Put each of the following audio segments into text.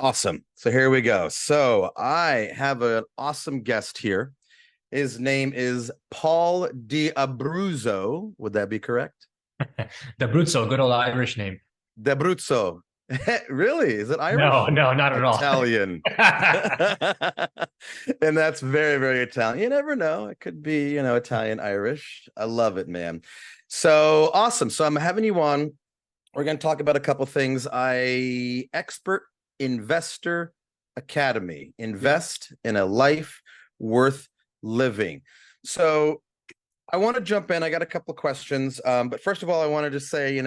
Awesome. So here we go. So I have an awesome guest here. His name is Paul de Abruzzo. Would that be correct? De Abruzzo, good old Irish name. De Abruzzo. Really? Is it No, Irish? no, not at all. Italian. And that's very, very Italian. You never know. It could be, Italian, Irish. I love it, man. So awesome. So I'm having you on. We're going to talk about a couple things. Expert Investor Academy. Invest in a life worth living. So I want to jump in. I got a couple of questions. But first of all, I wanted to say,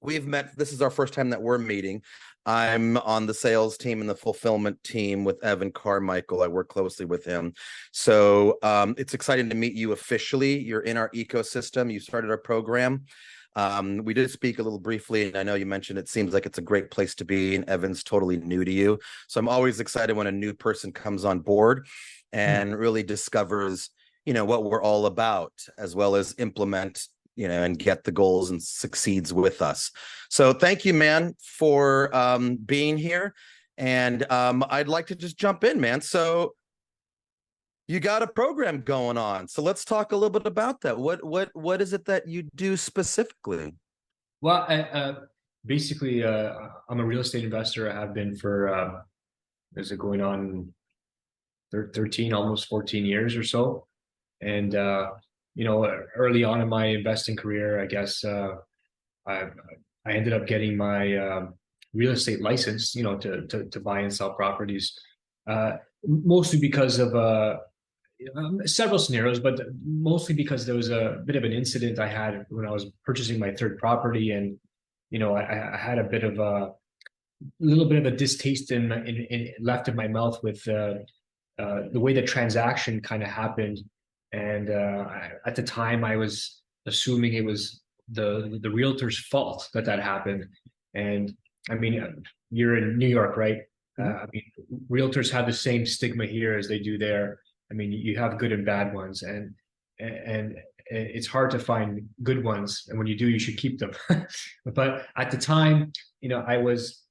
we've met. This is our first time that we're meeting. I'm on the sales team and the fulfillment team with Evan Carmichael. I work closely with him. So it's exciting to meet you officially. You're in our ecosystem. You started our program. We did speak a little briefly, and I know you mentioned it seems like it's a great place to be, and Evan's totally new to you. So I'm always excited when a new person comes on board and really discovers, what we're all about, as well as implement, and get the goals and succeeds with us. So thank you, man, for being here. And I'd like to just jump in, man. So you got a program going on. So let's talk a little bit about that. What is it that you do specifically? Well, basically, I'm a real estate investor. I have been for, is it going on 13, almost 14 years or so? And, early on in my investing career, I guess I, I ended up getting my real estate license, to buy and sell properties, mostly because of several scenarios, but mostly because there was a bit of an incident I had when I was purchasing my third property, and I had a bit of a little bit of a distaste in left in my mouth with the way the transaction kind of happened, and at the time I was assuming it was the realtor's fault that happened, and I mean you're in New York, right? I mean, realtors have the same stigma here as they do there. I mean, you have good and bad ones, and it's hard to find good ones. And when you do, you should keep them. But at the time, I was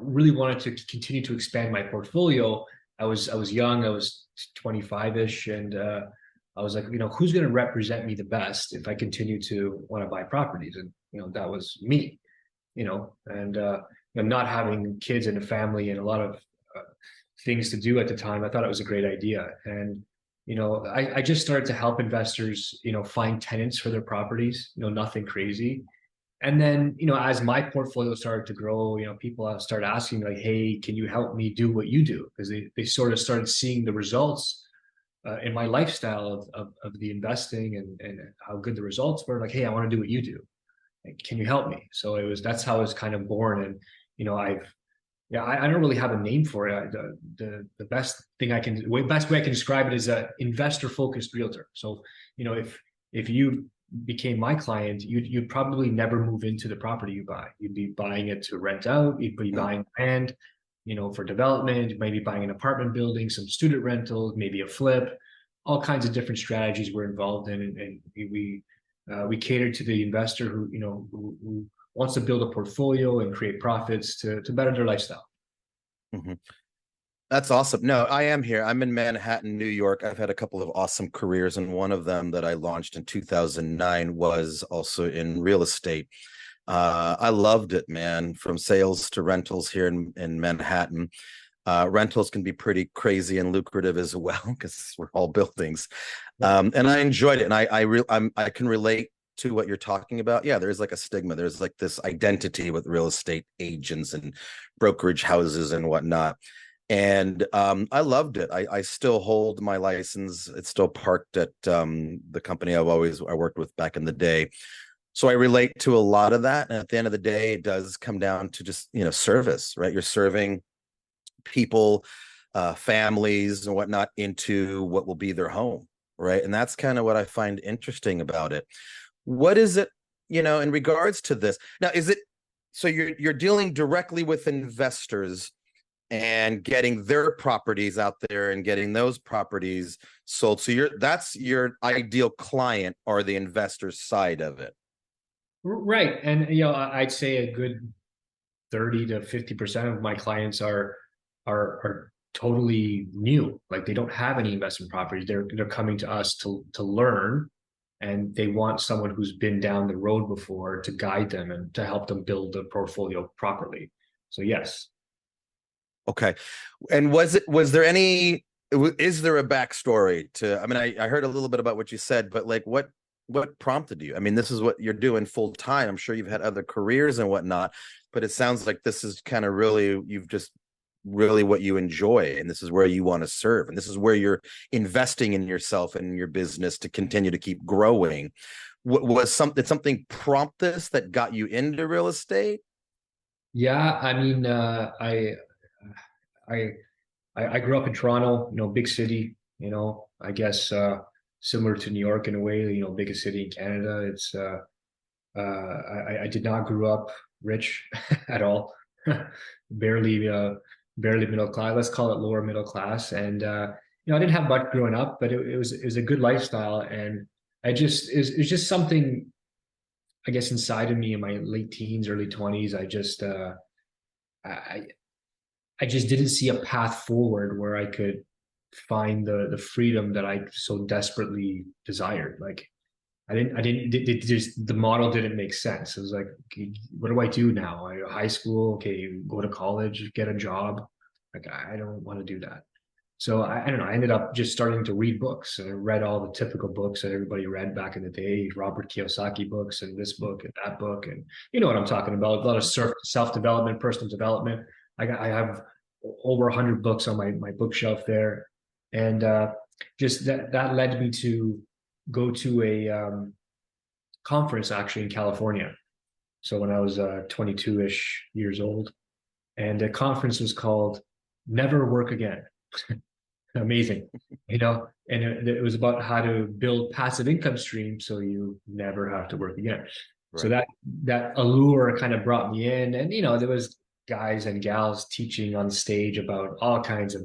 really wanted to continue to expand my portfolio. I was young. I was 25-ish, and I was like, who's going to represent me the best if I continue to want to buy properties? And that was me. And not having kids and a family and a lot of things to do at the time, I thought it was a great idea. And, I just started to help investors, find tenants for their properties, nothing crazy. And then, as my portfolio started to grow, people started asking like, hey, can you help me do what you do? Because they sort of started seeing the results in my lifestyle of the investing and how good the results were. Like, hey, I want to do what you do. Like, can you help me? So that's how it was kind of born. And, I've yeah, I don't really have a name for it. The best thing best way I can describe it is a investor focused realtor. So, if you became my client, you'd probably never move into the property you buy. You'd be buying it to rent out. You'd be buying land, for development. Maybe buying an apartment building, some student rentals, maybe a flip. All kinds of different strategies we're involved in, and we cater to the investor who wants to build a portfolio and create profits to better their lifestyle. Mm-hmm. That's awesome. No, I am here. I'm in Manhattan, New York. I've had a couple of awesome careers, and one of them that I launched in 2009 was also in real estate. I loved it, man, from sales to rentals here in Manhattan. Rentals can be pretty crazy and lucrative as well because we're all buildings. And I enjoyed it, and I can relate to what you're talking about. Yeah, there's like a stigma. There's like this identity with real estate agents and brokerage houses and whatnot. And I loved it. I still hold my license. It's still parked at the company I worked with back in the day. So I relate to a lot of that. And at the end of the day, it does come down to just, service, right? You're serving people, families and whatnot into what will be their home, right? And that's kind of what I find interesting about it. What is it, in regards to this? Now, is it so you're dealing directly with investors and getting their properties out there and getting those properties sold? So that's your ideal client, or the investor side of it. Right. And I'd say a good 30 to 50% of my clients are totally new. Like they don't have any investment properties. They're coming to us to learn, and they want someone who's been down the road before to guide them and to help them build a portfolio properly. So yes. Okay. And was there any, is there a backstory to, I mean, I heard a little bit about what you said, but like what prompted you? I mean, this is what you're doing full time. I'm sure you've had other careers and whatnot, but it sounds like this is kind of really, you've just really what you enjoy, and this is where you want to serve, and this is where you're investing in yourself and in your business to continue to keep growing. Was something prompt this that got you into real estate? Yeah, I mean, I I grew up in Toronto, big city, I guess similar to New York in a way, biggest city in Canada. I did not grow up rich at all, barely barely middle class. Let's call it lower middle class. And I didn't have much growing up, but it was a good lifestyle. And it's just something, I guess, inside of me in my late teens, early 20s. I I just didn't see a path forward where I could find the freedom that I so desperately desired. Like I didn't, it just, the model didn't make sense. It was like, okay, what do I do now? High school, okay, go to college, get a job. Like, I don't want to do that. So I don't know. I ended up just starting to read books. I read all the typical books that everybody read back in the day, Robert Kiyosaki books and this book and that book. And you know what I'm talking about. A lot of self-development, personal development. I have over 100 books on my bookshelf there. And just that led me to go to a conference actually in California. So when I was 22-ish years old, and the conference was called Never Work Again. Amazing, and it was about how to build passive income stream so you never have to work again. So Right. that allure kind of brought me in, and there was guys and gals teaching on stage about all kinds of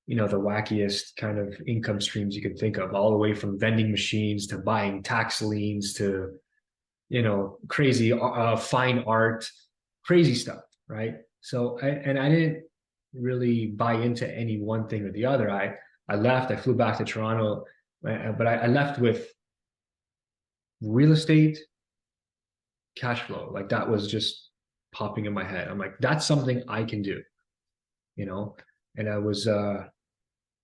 the wackiest kind of income streams you could think of, all the way from vending machines to buying tax liens to crazy fine art, crazy stuff, right? So I didn't really buy into any one thing or the other. I left. I flew back to Toronto, but I left with real estate cash flow. Like that was just popping in my head. I'm like, that's something I can do, you know. And I was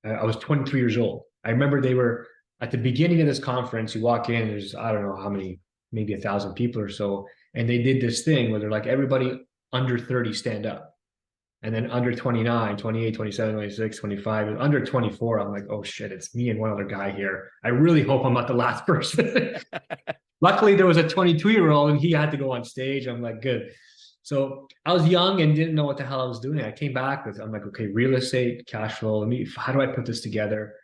23 years old. I remember they were at the beginning of this conference. You walk in, there's I don't know how many, maybe 1,000 people or so, and they did this thing where they're like, everybody under 30 stand up. And then under 29, 28, 27, 26, 25, under 24, I'm like, oh shit, it's me and one other guy here. I really hope I'm not the last person. Luckily, there was a 22-year-old and he had to go on stage. I'm like, good. So I was young and didn't know what the hell I was doing. I came back I'm like, okay, real estate, cash flow. How do I put this together?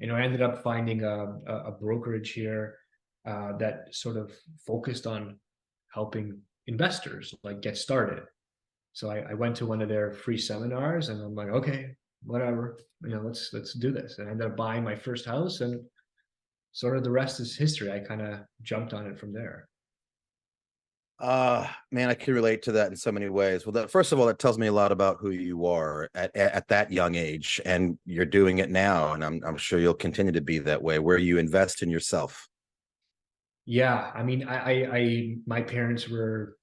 I ended up finding a brokerage here that sort of focused on helping investors like get started. So I went to one of their free seminars and I'm like, okay, whatever, let's do this. And I ended up buying my first house, and sort of the rest is history. I kind of jumped on it from there. Man, I can relate to that in so many ways. Well, first of all, that tells me a lot about who you are at that young age, and you're doing it now, and I'm sure you'll continue to be that way, where you invest in yourself. Yeah, I mean, my parents were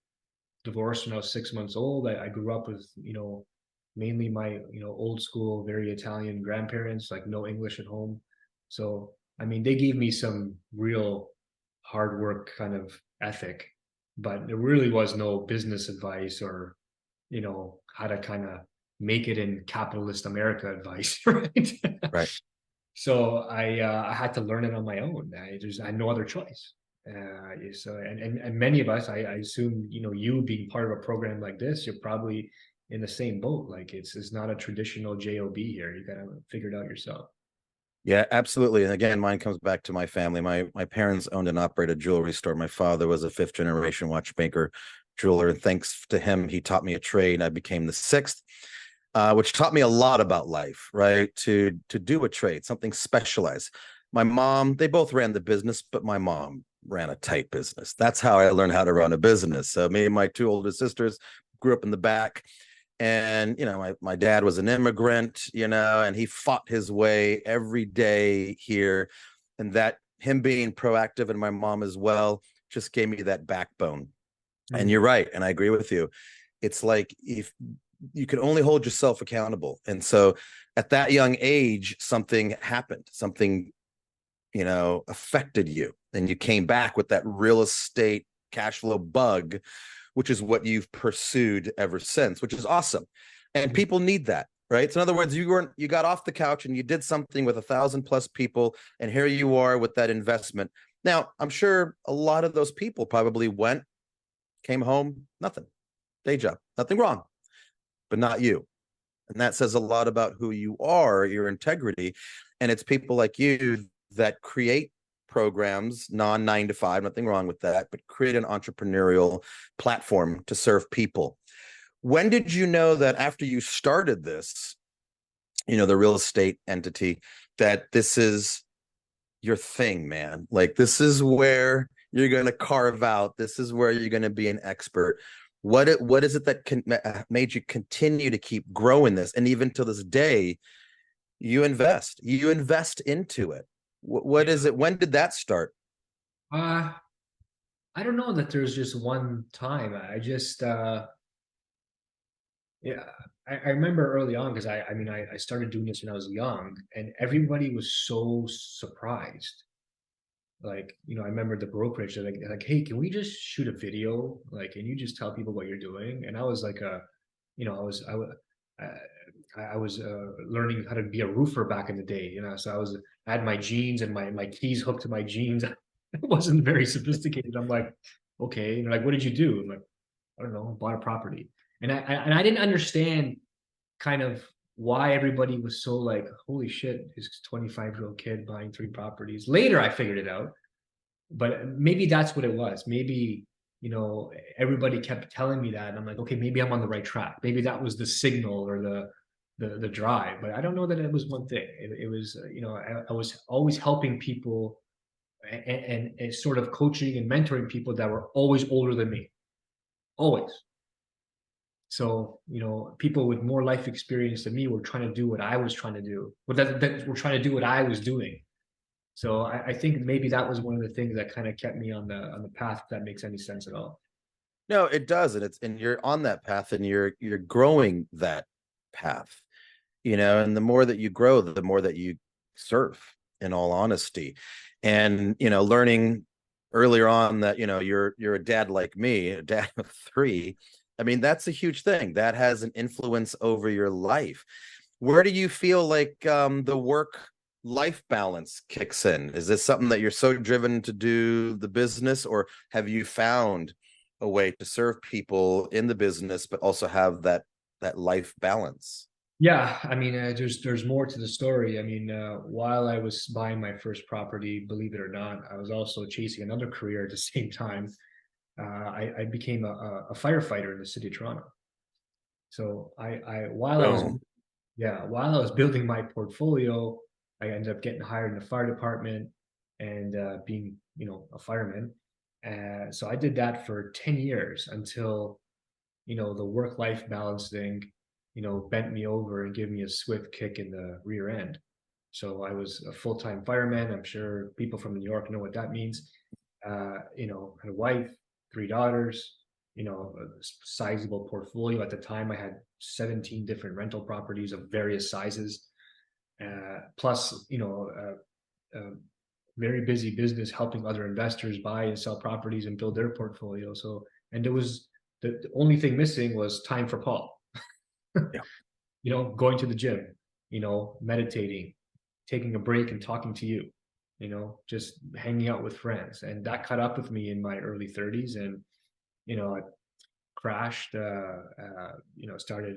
divorced when I was 6 months old. I grew up with, mainly my, old school, very Italian grandparents, like no English at home. So, I mean, they gave me some real hard work kind of ethic, but there really was no business advice or, how to kind of make it in capitalist America advice, right? Right. So I had to learn it on my own. I had no other choice. So and many of us, I assume, you being part of a program like this, you're probably in the same boat. Like it's not a traditional job here. You gotta figure it out yourself. Yeah, absolutely. And again, mine comes back to my family. My parents owned and operated a jewelry store. My father was a fifth generation watchmaker, jeweler. And thanks to him, he taught me a trade. I became the sixth, which taught me a lot about life, right? To do a trade, something specialized. My mom, they both ran the business, but my mom ran a tight business. That's how I learned how to run a business. So me and my two older sisters grew up in the back, and my dad was an immigrant, and he fought his way every day here, and that him being proactive, and my mom as well, just gave me that backbone. And you're right, and I agree with you. It's like, if you can only hold yourself accountable, and so at that young age something happened, something affected you, and you came back with that real estate cash flow bug, which is what you've pursued ever since, which is awesome. And people need that, right? So in other words, you got off the couch and you did something with 1,000+ people, and here you are with that investment. Now, I'm sure a lot of those people probably came home, nothing, day job, nothing wrong, but not you. And that says a lot about who you are, your integrity. And it's people like you that create programs, non 9 to 5, nothing wrong with that, but create an entrepreneurial platform to serve people. When did you know that after you started this, the real estate entity, that this is your thing, man? Like, this is where you're going to carve out, this is where you're going to be an expert. What is it that made you continue to keep growing this? And even to this day, you invest into it. What is it? When did that start? I don't know that there's just one time. I just yeah, I remember early on, because I mean I started doing this when I was young, and everybody was so surprised. Like, I remember the brokerage, they're like, hey, can we just shoot a video? Like, can you just tell people what you're doing? And I was like, I was learning how to be a roofer back in the day, so I had my jeans and my keys hooked to my jeans. It wasn't very sophisticated. I'm like, okay. And they're like, what did you do? I'm like, I don't know, bought a property. And I didn't understand kind of why everybody was so like, holy shit, this 25-year-old kid buying 3 properties. Later, I figured it out, but maybe that's what it was. Maybe, everybody kept telling me that, and I'm like, okay, maybe I'm on the right track. Maybe that was the signal or the drive, but I don't know that it was one thing. It was, I was always helping people, and sort of coaching and mentoring people that were always older than me, always. So, people with more life experience than me were trying to do what I was trying to do, but that were trying to do what I was doing. So I think maybe that was one of the things that kind of kept me on the path, if that makes any sense at all. No, it does, and you're on that path, and you're growing that path, and the more that you grow, the more that you serve, in all honesty. And learning earlier on that you're a dad like me, a dad of 3. I mean, that's a huge thing that has an influence over your life. Where do you feel like the work life balance kicks in? Is this something that you're so driven to do the business, or have you found a way to serve people in the business but also have that life balance? Yeah, I mean, there's more to the story. I mean, while I was buying my first property, believe it or not, I was also chasing another career at the same time. I became a firefighter in the city of Toronto. So while I was Boom. yeah, while I was building my portfolio, I ended up getting hired in the fire department and being, a fireman. So I did that for 10 years until, the work-life balance thing, bent me over and gave me a swift kick in the rear end. So I was a full-time fireman. I'm sure people from New York know what that means. Had a wife, 3 daughters, a sizable portfolio. At the time, I had 17 different rental properties of various sizes, plus, a very busy business helping other investors buy and sell properties and build their portfolio. So, and there was the only thing missing was time for Paul. Yeah. Going to the gym, meditating, taking a break and talking to you, just hanging out with friends. And that caught up with me in my early 30s. And, I crashed, started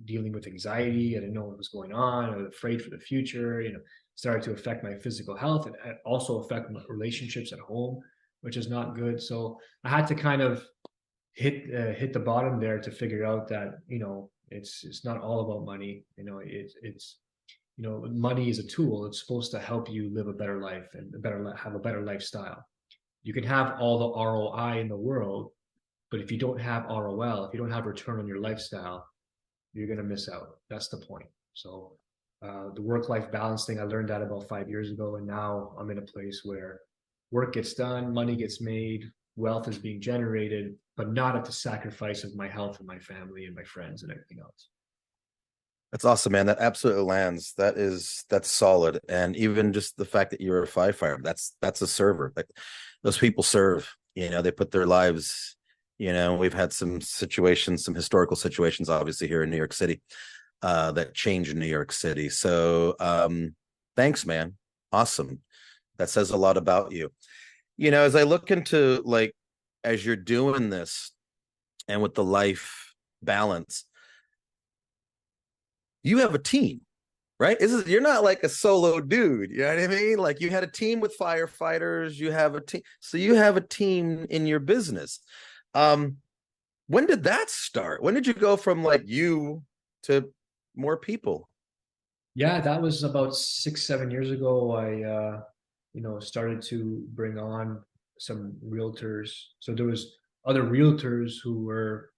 dealing with anxiety. I didn't know what was going on. I was afraid for the future, started to affect my physical health, and also affect my relationships at home, which is not good. So I had to kind of hit the bottom there to figure out that, it's not all about money. It's money is a tool. It's supposed to help you live a better life and have a better lifestyle. You can have all the ROI in the world, But if you don't have ROL, if you don't have return on your lifestyle, you're going to miss out. That's the point. So the work-life balance thing, I learned that about 5 years ago. And now I'm in a place where work gets done, money gets made, wealth is being generated, but not at the sacrifice of my health and my family and my friends and everything else. That's awesome, man. That absolutely lands. That's solid. And even just the fact that you're a firefighter, that's a server. Like those people serve, they put their lives, we've had some situations, some historical situations, obviously here in New York City, that changed New York City. So thanks, man. Awesome. That says a lot about you. As I look into like as you're doing this and with the life balance, you have a team, right? You're not like a solo dude. You know what I mean? Like you had a team with firefighters, you have a team. So you have a team in your business. When did that start? When did you go from like you to more people? Yeah, that was about 6, 7 years ago. I started to bring on some realtors. So there was other realtors who were,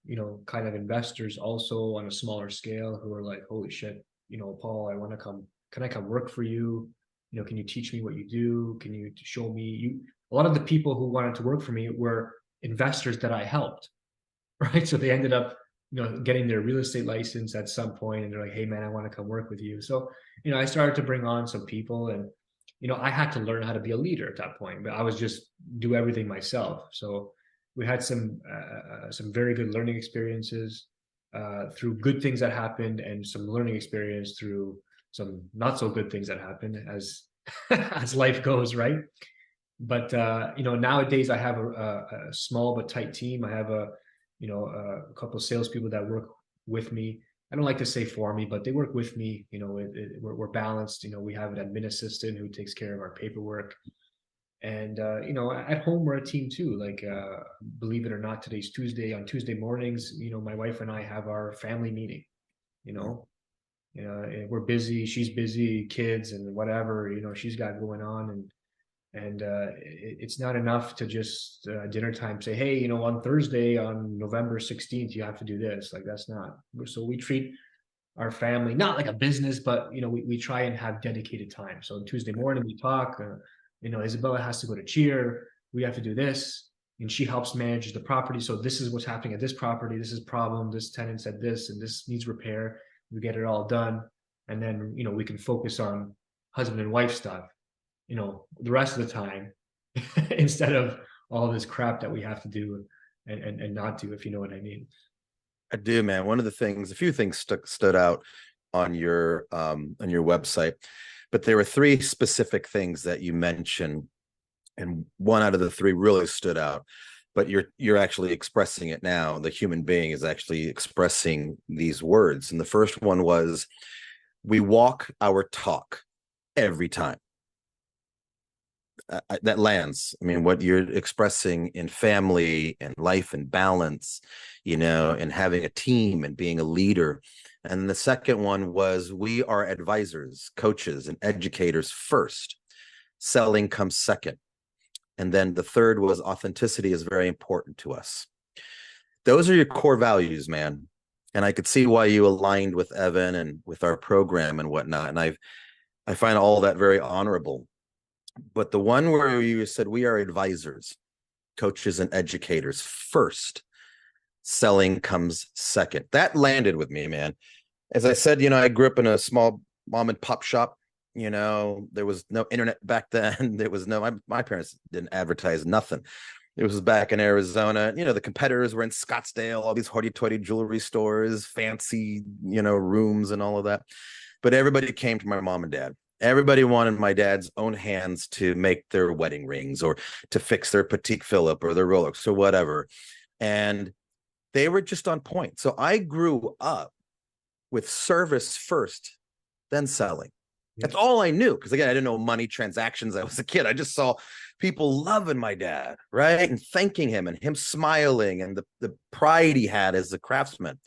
kind of investors also on a smaller scale who were like, holy shit, Paul, can I come work for you? Can you teach me what you do? Can you show me you? A lot of the people who wanted to work for me were investors that I helped, right? So they ended up, getting their real estate license at some point, and they're like, "Hey, man, I want to come work with you." So, I started to bring on some people, and I had to learn how to be a leader at that point, but I was just do everything myself. So we had some very good learning experiences through good things that happened, and some learning experience through some not so good things that happened as as life goes, right? But nowadays I have a small but tight team. I have a couple of salespeople that work with me. I don't like to say for me, but they work with me. We're balanced. We have an admin assistant who takes care of our paperwork, and at home we're a team too. Like believe it or not, today's Tuesday. On Tuesday mornings, my wife and I have our family meeting. You know, we're busy. She's busy, kids and whatever. She's got going on, and it's not enough to just dinner time say, hey, on Thursday on November 16th you have to do this. Like that's not. So we treat our family not like a business, but we try and have dedicated time. So Tuesday morning we talk. Isabella has to go to cheer, we have to do this, and she helps manage the property. So this is what's happening at this property, this is problem, this tenant said this, and this needs repair. We get it all done, and then we can focus on husband and wife stuff the rest of the time instead of all this crap that we have to do and not do, if you know what I mean. I do, man. A few things stood out on your website, but there were three specific things that you mentioned, and one out of the three really stood out. But you're actually expressing it now. The human being is actually expressing these words, and the first one was, "We walk our talk every time." That lands. I mean, what you're expressing in family and life and balance, and having a team and being a leader. And the second one was, we are advisors, coaches, and educators first. Selling comes second. And then the third was, authenticity is very important to us. Those are your core values, man. And I could see why you aligned with Evan and with our program and whatnot. And I find all that very honorable. But the one where you said, we are advisors, coaches, and educators first, selling comes second, that landed with me, man. As I said, I grew up in a small mom and pop shop. There was no internet back then. There was my parents didn't advertise nothing. It was back in Arizona. The competitors were in Scottsdale, all these hoity-toity jewelry stores, fancy, rooms and all of that. But everybody came to my mom and dad. Everybody wanted my dad's own hands to make their wedding rings or to fix their Patek Philippe or their Rolex or whatever. And they were just on point. So I grew up with service first, then selling. That's all I knew. Because again, I didn't know money transactions. I was a kid. I just saw people loving my dad, right? And thanking him and him smiling and the pride he had as a craftsman.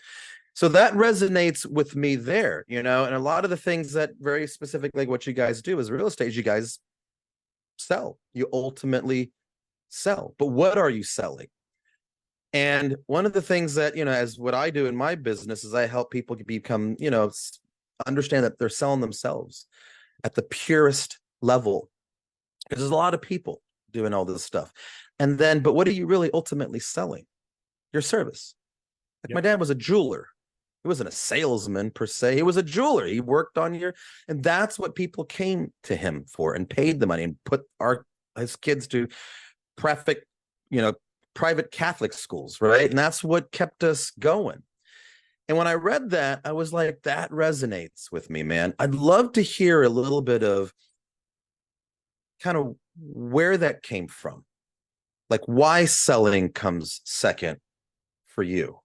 So that resonates with me there, and a lot of the things that very specifically like what you guys do as real estate, you guys sell. You ultimately sell. But what are you selling? And one of the things that, as what I do in my business is I help people become, understand that they're selling themselves at the purest level. Because there's a lot of people doing all this stuff. And then, but what are you really ultimately selling? Your service. Like my Yep. dad was a jeweler. He wasn't a salesman per se. He was a jeweler. He worked on and that's what people came to him for and paid the money and put his kids to private, private Catholic schools, right? And that's what kept us going. And when I read that, I was like, that resonates with me, man. I'd love to hear a little bit of kind of where that came from. Like why selling comes second for you.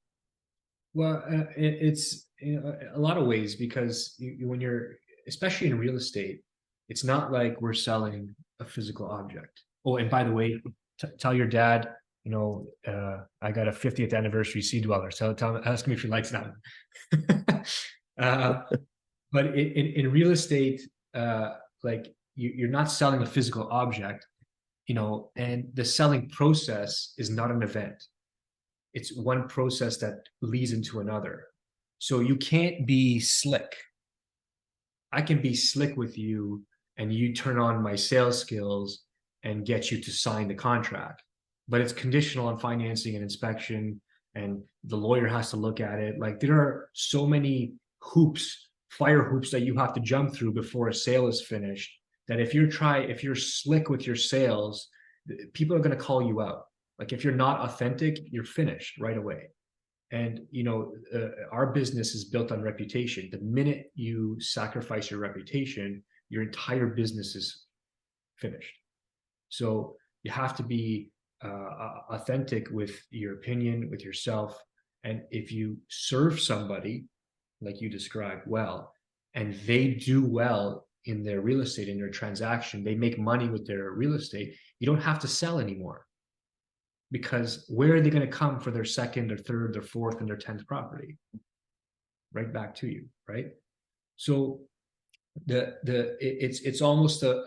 Well, it's a lot of ways because when you're, especially in real estate, it's not like we're selling a physical object. Oh, and by the way, tell your dad, I got a 50th anniversary sea dweller. So ask me if he likes that one. uh, but in real estate, like you're not selling a physical object, and the selling process is not an event. It's one process that leads into another. So you can't be slick. I can be slick with you and you turn on my sales skills and get you to sign the contract. But it's conditional on financing and inspection, and the lawyer has to look at it. Like there are so many hoops, fire hoops that you have to jump through before a sale is finished, that if you're slick with your sales, people are going to call you out. Like if you're not authentic, you're finished right away. And our business is built on reputation. The minute you sacrifice your reputation, your entire business is finished. So you have to be authentic with your opinion, with yourself. And if you serve somebody like you described well, and they do well in their real estate, in their transaction, they make money with their real estate, you don't have to sell anymore, because where are they going to come for their second or third or fourth and their 10th property? Right back to you, right? So it's almost a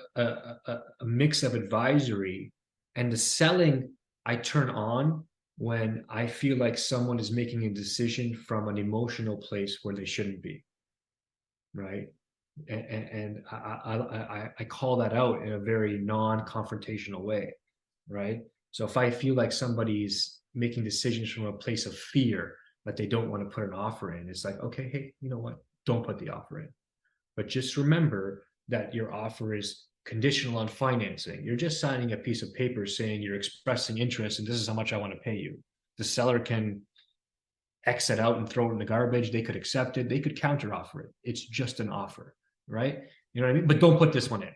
mix of advisory, and the selling I turn on when I feel like someone is making a decision from an emotional place where they shouldn't be, right? And I call that out in a very non-confrontational way, right? So if I feel like somebody's making decisions from a place of fear that they don't want to put an offer in, it's like, okay, hey, you know what? Don't put the offer in. But just remember that your offer is conditional on financing. You're just signing a piece of paper saying you're expressing interest and this is how much I want to pay you. The seller can X it out and throw it in the garbage. They could accept it. They could counter offer it. It's just an offer, right? You know what I mean? But don't put this one in.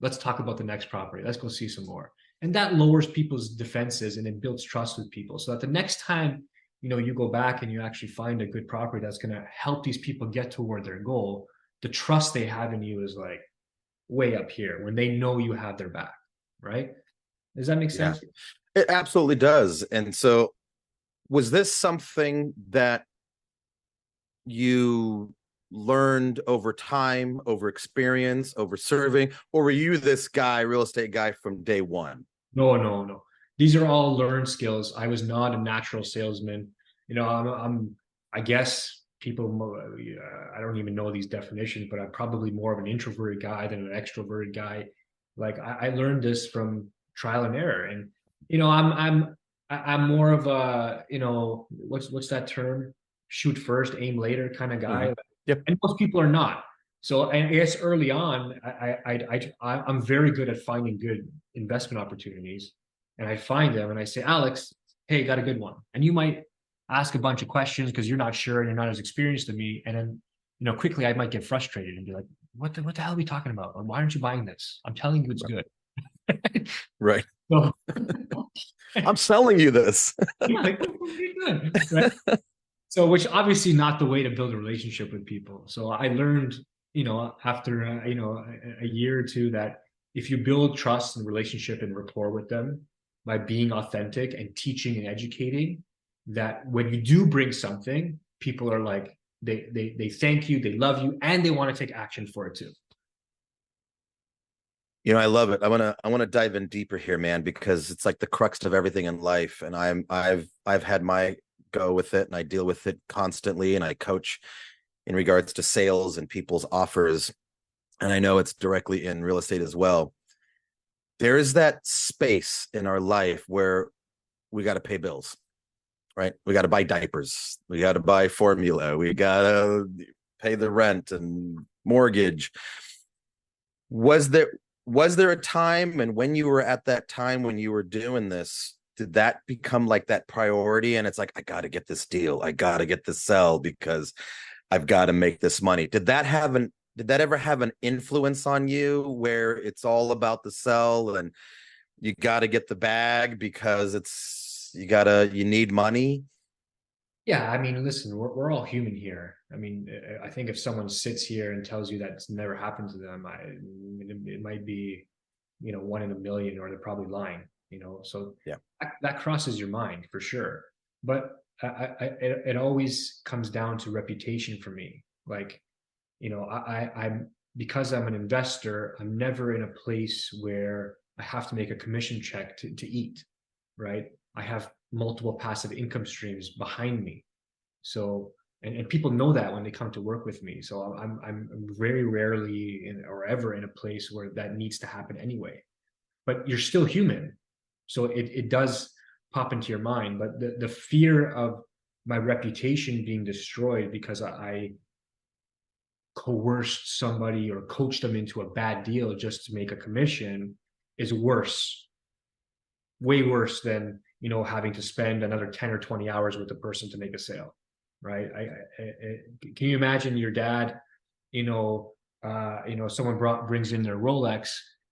Let's talk about the next property. Let's go see some more. And that lowers people's defenses and it builds trust with people. So that the next time, you go back and you actually find a good property that's going to help these people get toward their goal, the trust they have in you is like way up here when they know you have their back, right? Does that make sense? It absolutely does. And so was this something that you learned over time, over experience, over serving, or were you this guy, real estate guy from day one? No, no, no. These are all learned skills. I was not a natural salesman. I guess people, I don't even know these definitions, but I'm probably more of an introverted guy than an extroverted guy. Like I learned this from trial and error. And, I'm more of a, what's that term? Shoot first, aim later kind of guy. Mm-hmm. Yep. And most people are not. So I guess early on, I'm very good at finding good investment opportunities, and I find them and I say, Alex, hey, got a good one. And you might ask a bunch of questions because you're not sure and you're not as experienced as me. And then, quickly I might get frustrated and be like, what the hell are we talking about? Or why aren't you buying this? I'm telling you it's good. Right. So, I'm selling you this. like, good. Right? So, which obviously not the way to build a relationship with people. So I learned, after a year or two, that if you build trust and relationship and rapport with them by being authentic and teaching and educating, that when you do bring something, people are like they thank you, they love you, and they want to take action for it too. I love it. I want to dive in deeper here, man, because it's like the crux of everything in life. And I've had my go with it, and I deal with it constantly, and I coach in regards to sales and people's offers. And I know it's directly in real estate as well. There is that space in our life where we got to pay bills, right? We got to buy diapers, we got to buy formula, we got to pay the rent and mortgage. Was there a time, and when you were at that time when you were doing this, did that become like that priority, and it's like, I got to get this deal, I got to get this sell because I've got to make this money? Did that ever have an influence on you where it's all about the sell, and you got to get the bag because you need money? Yeah, I mean, listen, we're all human here. I mean, I think if someone sits here and tells you that it's never happened to them, it might be, one in a million, or they're probably lying. So Yeah. that crosses your mind for sure. But it always comes down to reputation for me. Like, I'm because I'm an investor, I'm never in a place where I have to make a commission check to eat, right? I have multiple passive income streams behind me. So, and people know that when they come to work with me. So I'm very rarely or ever in a place where that needs to happen anyway. But you're still human. So it does pop into your mind. But the fear of my reputation being destroyed because I coerced somebody or coached them into a bad deal just to make a commission is worse, way worse than having to spend another 10 or 20 hours with the person to make a sale, right? Can you imagine your dad, someone brings in their Rolex,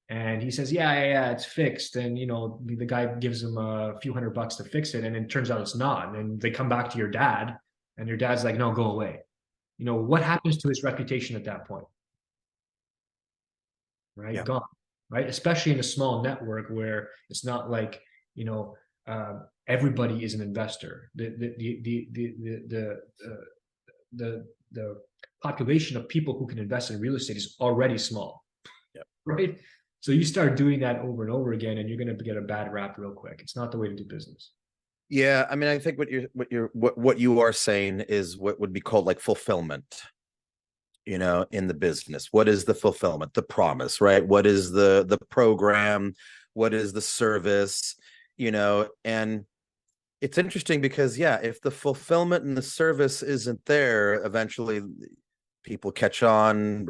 and he says, yeah, it's fixed, and the guy gives him a few $100 to fix it, and it turns out it's not, and then they come back to your dad, and your dad's like, no, go away. What happens to his reputation at that point? Right? Yeah. Gone, right? Especially in a small network where it's not like, everybody is an investor. The population of people who can invest in real estate is already small, Yeah. right? So you start doing that over and over again, and you're going to get a bad rap real quick. It's not the way to do business. Yeah, I mean, I think what you are saying is what would be called like fulfillment, in the business. What is the fulfillment? The promise, right? What is the program? What is the service? And it's interesting because, yeah, if the fulfillment and the service isn't there, eventually people catch on,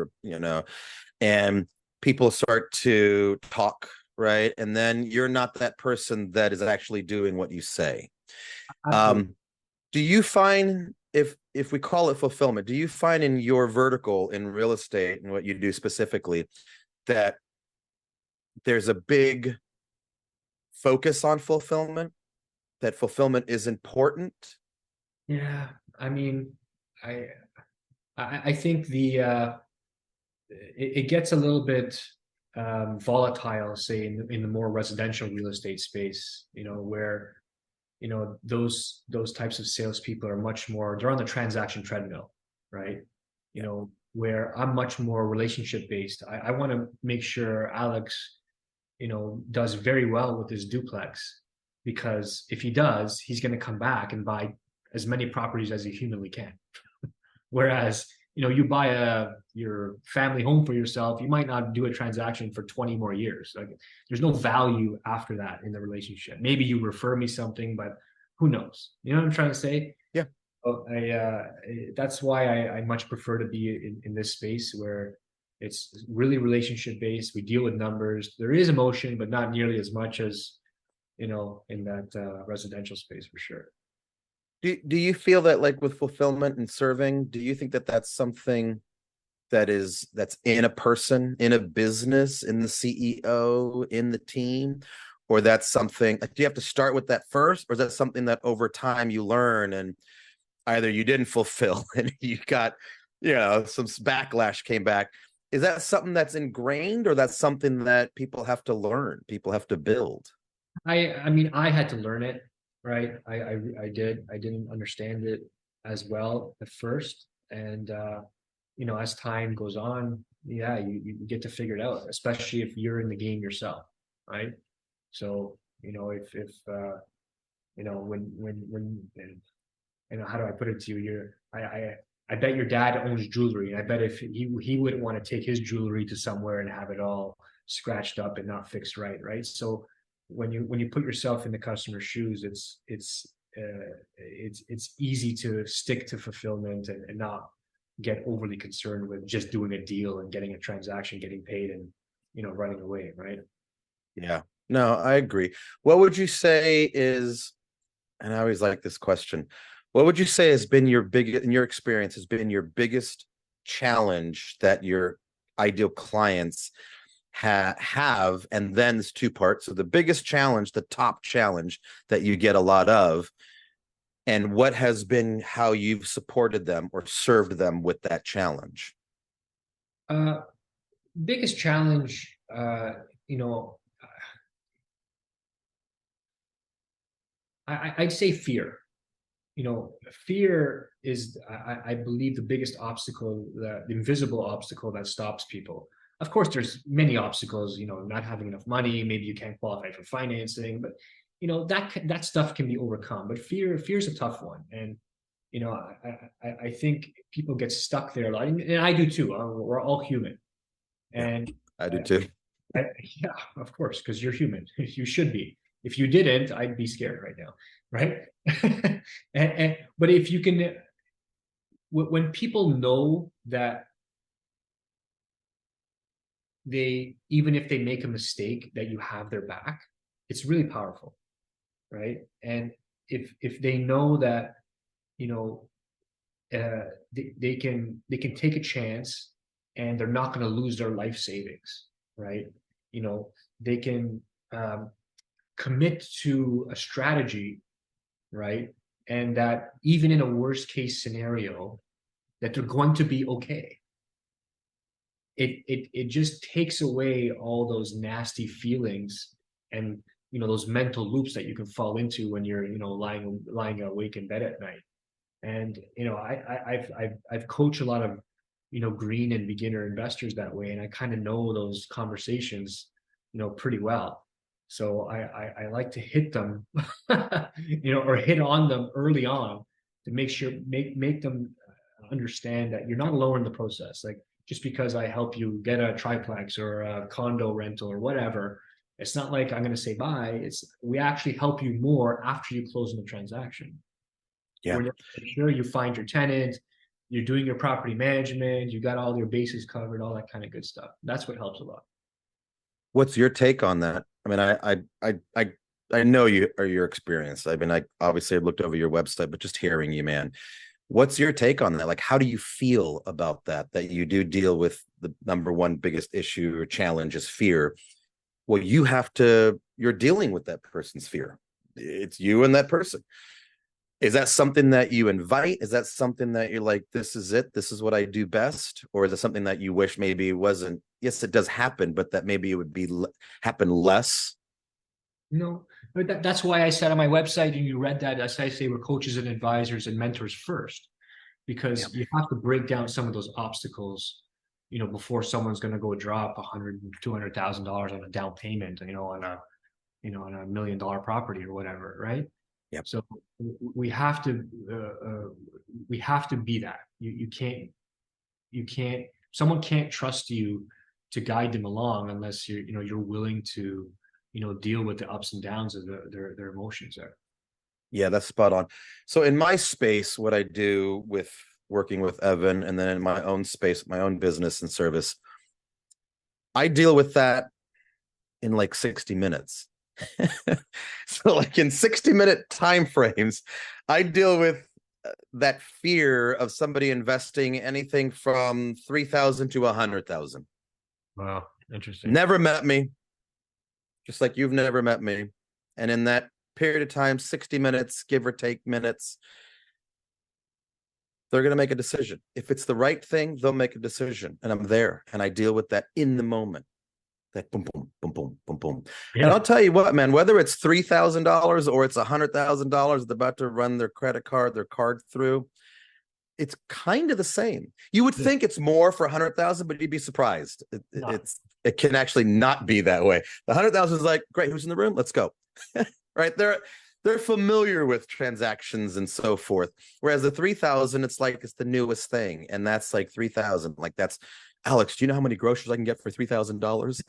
and people start to talk, right? And then you're not that person that is actually doing what you say. Absolutely. Um, do you find, if we call it fulfillment, do you find in your vertical in real estate and what you do specifically, that there's a big focus on fulfillment, that fulfillment is important? Yeah, I mean, I I think it gets a little bit volatile, say in the more residential real estate space, where those types of salespeople are much more, they're on the transaction treadmill, right? Yeah. Where I'm much more relationship based. I want to make sure Alex, does very well with his duplex, because if he does, he's going to come back and buy as many properties as he humanly can. Whereas, you buy your family home for yourself, you might not do a transaction for 20 more years. Like, there's no value after that in the relationship. Maybe you refer me something, but who knows? You know what I'm trying to say? Yeah. So that's why I much prefer to be in this space where it's really relationship based. We deal with numbers. There is emotion, but not nearly as much as, in that residential space for sure. Do you feel that, like, with fulfillment and serving, do you think that that's something that's in a person, in a business, in the CEO, in the team, or that's something like, do you have to start with that first, or is that something that over time you learn, and either you didn't fulfill and you got, some backlash came back? Is that something that's ingrained, or that's something that people have to learn, people have to build? I mean, I had to learn it, right? I did. I didn't understand it as well at first, and as time goes on, yeah, you get to figure it out, especially if you're in the game yourself, right? So, if when how do I put it to you? I bet your dad owns jewelry, and I bet if he wouldn't want to take his jewelry to somewhere and have it all scratched up and not fixed right, right? So when you put yourself in the customer's shoes, it's easy to stick to fulfillment and not get overly concerned with just doing a deal and getting a transaction, getting paid, and running away, right? Yeah. No, I agree. What would you say is, and I always like this question, what would you say has been your biggest, in your experience, has been your biggest challenge that your ideal clients have? And then there's two parts. So the biggest challenge, the top challenge that you get a lot of, and what has been how you've supported them or served them with that challenge? Uh, Biggest challenge, you know, I'd say fear. Fear is, I believe, the biggest obstacle, the invisible obstacle that stops people. Of course, there's many obstacles, not having enough money, maybe you can't qualify for financing, but that stuff can be overcome. But fear is a tough one, and I think people get stuck there a lot, and I do too. We're all human, Yeah, and I do too. I, yeah, of course, because you're human. You should be. If you didn't, I'd be scared right now, right? But if you can, when people know that even if they make a mistake, that you have their back, it's really powerful, right? And if they know that, you know, they can take a chance and they're not going to lose their life savings, right? They can commit to a strategy, right? And that even in a worst case scenario, that they're going to be okay. It just takes away all those nasty feelings and those mental loops that you can fall into when you're lying awake in bed at night. And I've coached a lot of green and beginner investors that way, and I kind of know those conversations pretty well. So I like to hit them, or hit on them early on to make them understand that you're not alone in the process. Like, just because I help you get a triplex or a condo rental or whatever, it's not like I'm going to say bye. It's we actually help you more after you close the transaction. Yeah. We're there to make sure you find your tenant, you're doing your property management, you got all your bases covered, all that kind of good stuff. That's what helps a lot. What's your take on that? I mean, I know you or your experience. I mean, I obviously looked over your website, but just hearing you, man, what's your take on that? Like, how do you feel about that? That you do deal with the number one biggest issue or challenge is fear. Well, you're dealing with that person's fear. It's you and that person. Is that something that you invite? Is that something that you're like, this is it? This is what I do best? Or is it something that you wish maybe it wasn't? Yes, it does happen, but that maybe it would happen less. No, but that's why I said on my website, and you read that, as I say, we're coaches and advisors and mentors first, Yeah. because you have to break down some of those obstacles, before someone's going to go drop $100,000-$200,000 on a down payment, on a $1 million property or whatever, right? Yep. So we have to be that. You can't, someone can't trust you to guide them along unless you're willing to deal with the ups and downs of their emotions there. Yeah, that's spot on. So in my space, what I do with working with Evan, and then in my own space, my own business and service, I deal with that in like 60 minutes. So like in 60-minute time frames, I deal with that fear of somebody investing anything from 3,000 to 100,000. Wow, interesting. Never met me, just like you've never met me. And in that period of time, 60 minutes, give or take minutes, they're going to make a decision. If it's the right thing, they'll make a decision. And I'm there and I deal with that in the moment. That boom, boom, boom, boom, boom, boom. Yeah. And I'll tell you what, man, whether it's $3,000 or it's $100,000 they're about to run their credit card, their card through, it's kind of the same. You would think it's more for 100,000, but you'd be surprised. No. It can actually not be that way. The 100,000 is like, great, who's in the room? Let's go. Right? They're familiar with transactions and so forth. Whereas the 3,000, it's like it's the newest thing. And that's like 3,000. Like that's Alex, do you know how many groceries I can get for $3,000?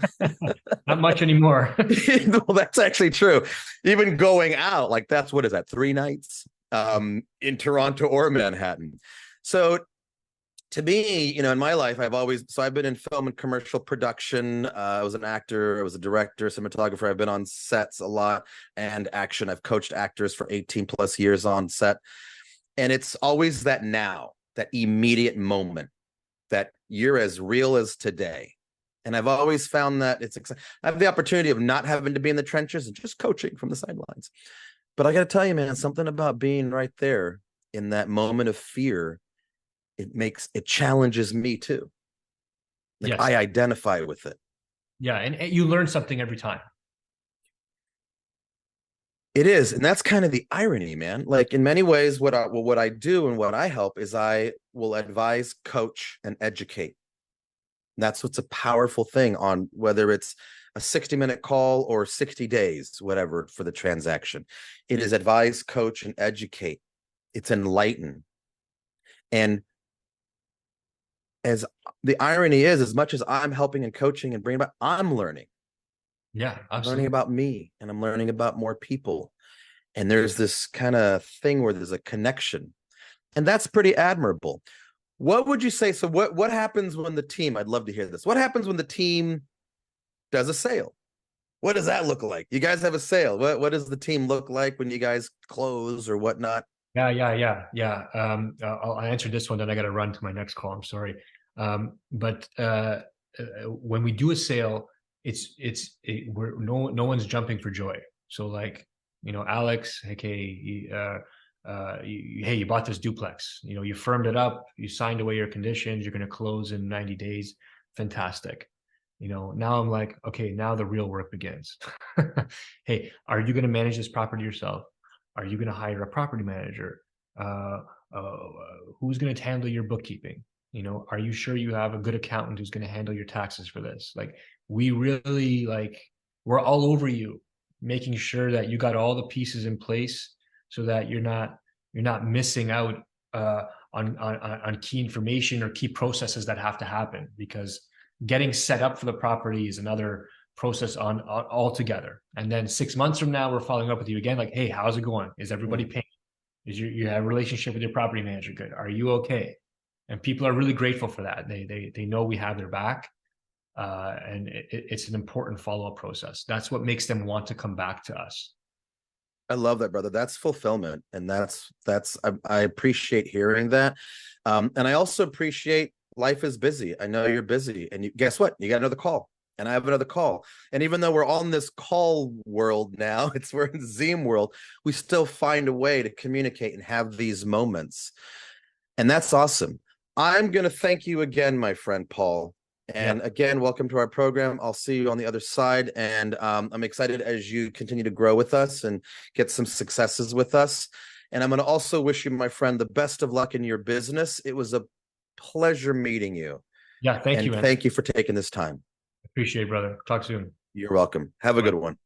Not much anymore. Well, that's actually true. Even going out, like that's what is that, 3 nights in Toronto or Manhattan. So to me, in my life, I've been in film and commercial production. I was an actor, I was a director, cinematographer. I've been on sets a lot and action. I've coached actors for 18 plus years on set. And it's always that now, that immediate moment, that you're as real as today. And I've always found that I have the opportunity of not having to be in the trenches and just coaching from the sidelines. But I got to tell you, man, something about being right there in that moment of fear, it challenges me too. Like Yes. I identify with it. Yeah. And you learn something every time. It is. And that's kind of the irony, man. Like in many ways, what I do and what I help is I will advise, coach, and educate. That's what's a powerful thing on whether it's a 60-minute call or 60 days, whatever, for the transaction. It is advise, coach, and educate. It's enlighten. And as the irony is, as much as I'm helping and coaching and bringing about, I'm learning. Yeah, absolutely. I'm learning about me, and I'm learning about more people. And there's this kind of thing where there's a connection. And that's pretty admirable. What would you say? So what happens when the team, I'd love to hear this. What happens when the team does a sale? What does that look like? You guys have a sale. What does the team look like when you guys close or whatnot? Yeah. I'll answer this one, then I got to run to my next call. I'm sorry. But when we do a sale, no one's jumping for joy. So like, Alex, hey, you bought this duplex, you firmed it up, you signed away your conditions, you're going to close in 90 days. Fantastic. Now I'm like, okay, now the real work begins. Hey, are you going to manage this property yourself? Are you going to hire a property manager? Who's going to handle your bookkeeping? Are you sure you have a good accountant who's going to handle your taxes for this? Like, we really we're all over you, making sure that you got all the pieces in place so that you're not missing out on key information or key processes that have to happen, because getting set up for the property is another process on altogether. And then 6 months from now, we're following up with you again, like, hey, how's it going? Is everybody paying? Is you have a relationship with your property manager good? Are you okay? And people are really grateful for that. They know we have their back. And it's an important follow-up process. That's what makes them want to come back to us. I love that, brother. That's fulfillment. And I appreciate hearing that. And I also appreciate life is busy. I know you're busy, and guess what? You got another call, and I have another call. And even though we're on this call world now, we're in the Zoom world, we still find a way to communicate and have these moments. And that's awesome. I'm going to thank you again, my friend, Paul. And again, welcome to our program. I'll see you on the other side. And I'm excited as you continue to grow with us and get some successes with us. And I'm going to also wish you, my friend, the best of luck in your business. It was a pleasure meeting you. Yeah, thank you, man. Thank you for taking this time. Appreciate it, brother. Talk soon. You're welcome. Have a good one.